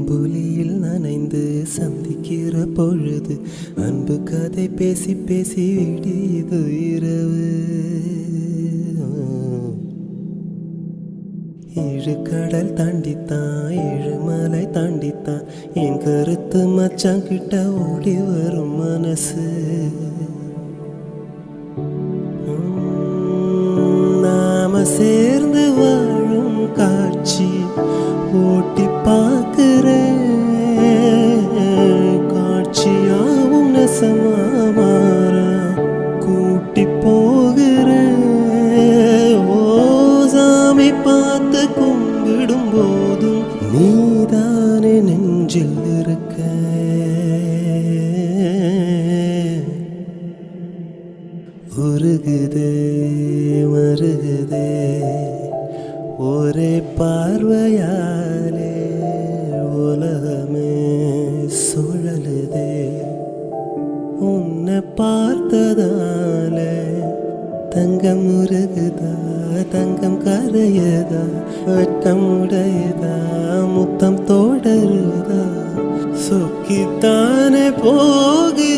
அம்புலியில் நனைந்து சந்திக்கிற பொழுது அன்பு கதை பேசி பேசி விடியது இரவு. ஏழு கடல் தாண்டித்தான் ஏழு மலை தாண்டித்தான் என் கருத்து மச்சான் கிட்ட ஓடி வரும் மனசு. நாம சேர்ந்து வாழும் காட்சி ஓட்டி பார்க்கிறேன். காட்சியாவும் நெசமா மாற கூட்டி போகிறேன். ஓ சாமி பார்த்து கும்பிடும் போதும் நீதானே நெஞ்சில் இருக்க. உருகுதே மருகுதே ஒரே பார்வையாலே உலகமே சுழலுதே. உன்னை பார்த்ததால தங்கம் உருகுதா தங்கம் கரையதா வெட்கம் உடையதா முத்தம் தோடருதா சொக்கித்தானே போகிறேன்.